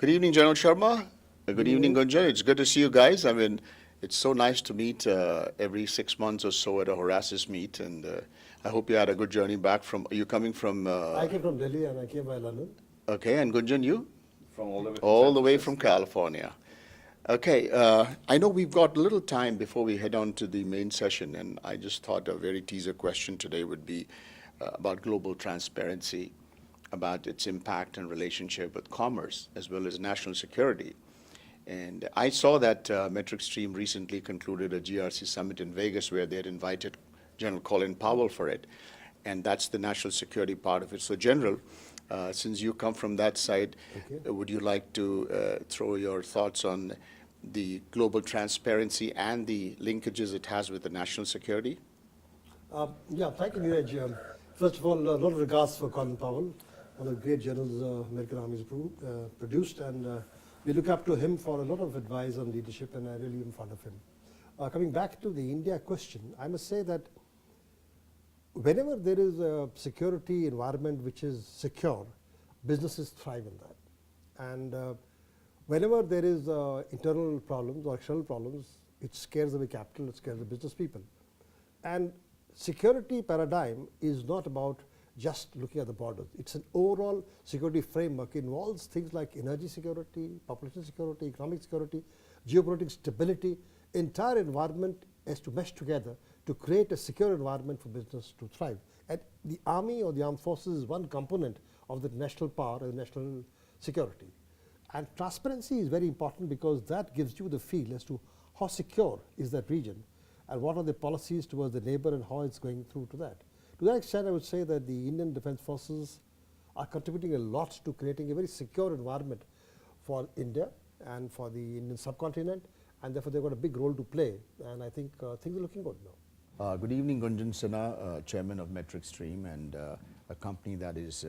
Good evening, General Sharma. Good evening, Evening. Gunjan. It's good to see you guys. I mean, it's so nice to meet every 6 months or so at a Horasis meet, and I hope you had a good journey back from. Are you coming from? I came from Delhi and I came by London. Okay, and Gunjan, you? From all the way from All San the way from Francisco. California. Okay, I know we've got a little time before we head on to the main session, and I just thought a very teaser question today would be about global transparency, about its impact and relationship with commerce, as well as national security. And I saw that Metric Stream recently concluded a GRC summit in Vegas where they had invited General Colin Powell for it, and that's the national security part of it. So, General, since you come from that side, Okay. would you like to throw your thoughts on the global transparency and the linkages it has with the national security? Yeah, thank you, Neeraj. First of all, a lot of regards for Colin Powell, one of the great journals American Army has produced, and we look up to him for a lot of advice on leadership, and I really am fond of him. Coming back to the India question, I must say that whenever there is a security environment which is secure, businesses thrive in that. And whenever there is internal problems or external problems, it scares away capital, it scares the business people. And security paradigm is not about just looking at the borders. It's an overall security framework. It involves things like energy security, population security, economic security, geopolitical stability. Entire environment has to mesh together to create a secure environment for business to thrive. And the army or the armed forces is one component of the national power and national security. And transparency is very important because that gives you the feel as to how secure is that region and what are the policies towards the neighbor and how it's going through to that. To that extent, I would say that the Indian Defence Forces are contributing a lot to creating a very secure environment for India and for the Indian subcontinent, and therefore they've got a big role to play, and I think things are looking good now. Good evening, Gunjan Sinha, Chairman of Metric Stream, and a company that is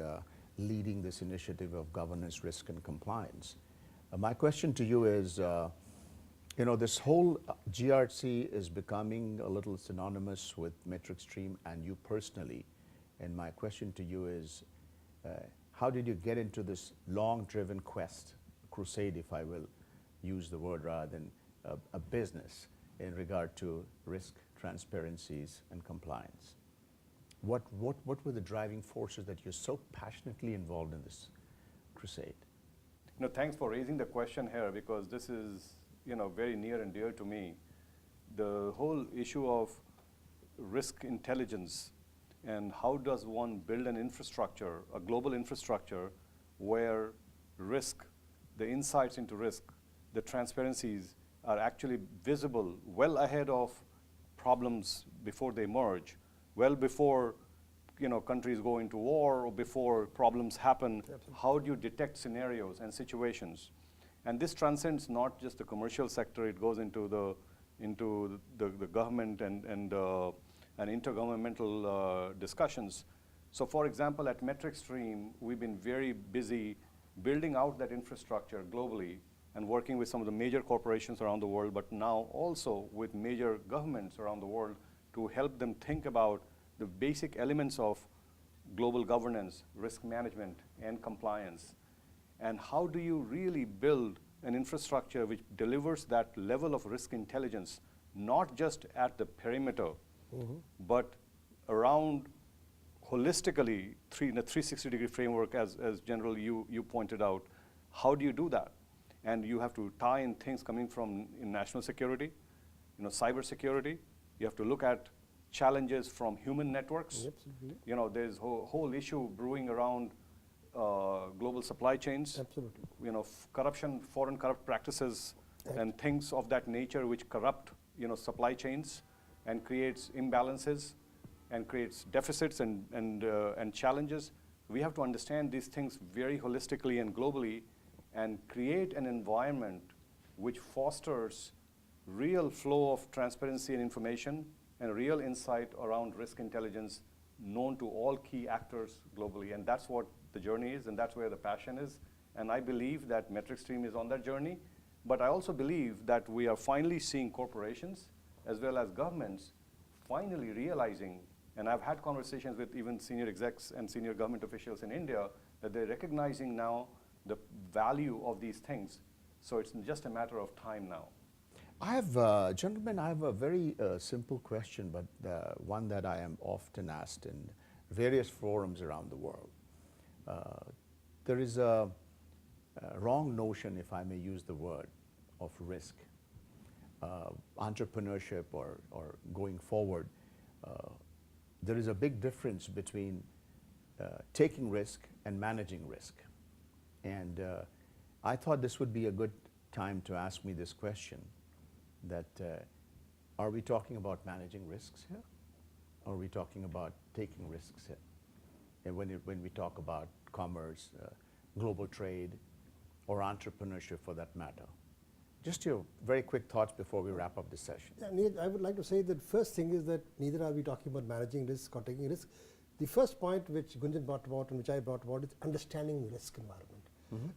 leading this initiative of governance, risk, and compliance. My question to you is, this whole GRC is becoming a little synonymous with Metric Stream and you personally. And my question to you is, how did you get into this long-driven quest, crusade, if I will use the word rather than a business in regard to risk, transparencies, and compliance? What were the driving forces that you're so passionately involved in this crusade? Thanks for raising the question here because this is, very near and dear to me. The whole issue of risk intelligence and how does one build an infrastructure, a global infrastructure where risk, the insights into risk, the transparencies are actually visible well ahead of problems before they emerge, well before countries go into war or before problems happen. Absolutely. How do you detect scenarios and situations? And this transcends not just the commercial sector, it goes into the government and intergovernmental discussions. So for example, at Metric Stream, we've been very busy building out that infrastructure globally and working with some of the major corporations around the world, but now also with major governments around the world to help them think about the basic elements of global governance, risk management, and compliance. And how do you really build an infrastructure which delivers that level of risk intelligence, not just at the perimeter, but around holistically in a 360-degree framework, as General you pointed out. How do you do that? And you have to tie in things coming from national security, cyber security. You have to look at challenges from human networks. Absolutely. There's a whole issue brewing around global supply chains. Absolutely. Corruption, foreign corrupt practices, Right. and things of that nature which corrupt, supply chains and creates imbalances and creates deficits and challenges. We have to understand these things very holistically and globally and create an environment which fosters real flow of transparency and information and real insight around risk intelligence known to all key actors globally. And that's what the journey is, and that's where the passion is. And I believe that Metric Stream is on that journey. But I also believe that we are finally seeing corporations as well as governments finally realizing, and I've had conversations with even senior execs and senior government officials in India, that they're recognizing now the value of these things. So it's just a matter of time now. I have, gentlemen, I have a very simple question, but one that I am often asked in various forums around the world. There is a wrong notion, if I may use the word, of risk. Entrepreneurship or going forward, there is a big difference between taking risk and managing risk. And I thought this would be a good time to ask me this question, that are we talking about managing risks here? Or are we talking about taking risks here? And when we talk about commerce, global trade, or entrepreneurship for that matter. Just your very quick thoughts before we wrap up this session. Yeah, Neil, I would like to say that first thing is that neither are we talking about managing risk or taking risk. The first point which Gunjan brought about and which I brought about is understanding the risk environment.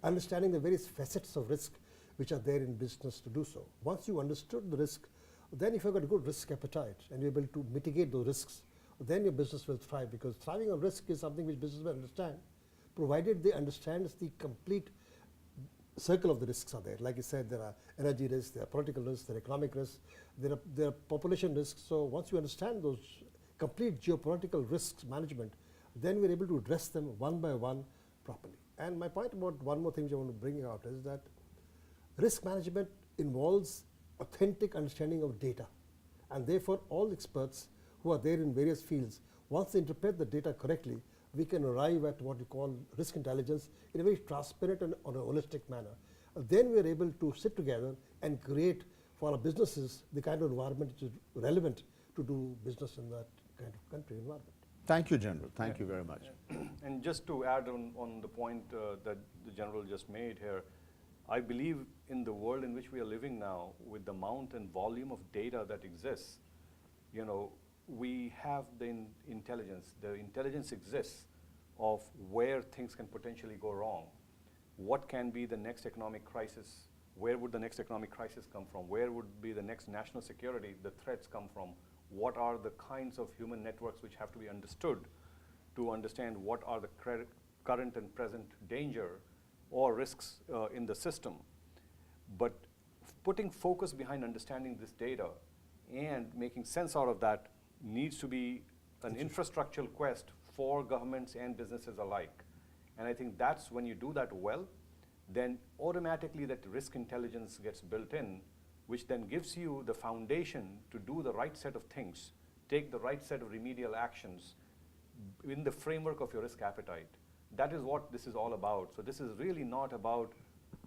Understanding the various facets of risk which are there in business to do so. Once you understood the risk, then if you've got a good risk appetite and you're able to mitigate those risks, then your business will thrive, because thriving on risk is something which business will understand, provided they understand the complete circle of the risks are there. Like you said, there are energy risks, there are political risks, there are economic risks, there are population risks. So once you understand those complete geopolitical risks management, then we're able to address them one by one properly. And my point about one more thing which I want to bring out is that risk management involves authentic understanding of data. And therefore, all experts who are there in various fields, once they interpret the data correctly, we can arrive at what we call risk intelligence in a very transparent and on a holistic manner. Then we are able to sit together and create for our businesses the kind of environment which is relevant to do business in that kind of country environment. Thank you, General. Thank you very much. And just to add on the point that the General just made here, I believe in the world in which we are living now, with the amount and volume of data that exists, you know, we have the intelligence. The intelligence exists of where things can potentially go wrong. What can be the next economic crisis? Where would the next economic crisis come from? Where would be the next national security, the threats come from? What are the kinds of human networks which have to be understood to understand what are the current and present danger or risks in the system? But putting focus behind understanding this data and making sense out of that needs to be an infrastructural quest for governments and businesses alike. And I think that's when you do that well, then automatically that risk intelligence gets built in, which then gives you the foundation to do the right set of things, take the right set of remedial actions in the framework of your risk appetite. That is what this is all about. So this is really not about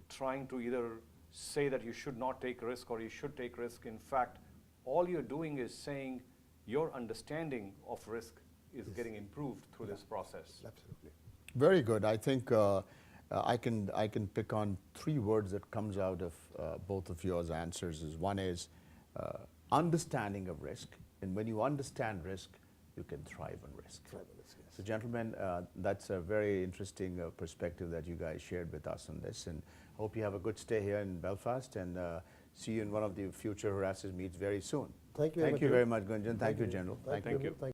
trying to either say that you should not take risk or you should take risk. In fact, all you're doing is saying your understanding of risk is getting improved through this process. Absolutely. Very good. I think I can pick on three words that comes out of both of yours answers. One is understanding of risk, and when you understand risk, you can thrive on risk. Thrive on risk, yes. So gentlemen, that's a very interesting perspective that you guys shared with us on this, and hope you have a good stay here in Belfast, and see you in one of the future Horasis meets very soon. Thank you very much, Gunjan. Thank you, General. Thank you.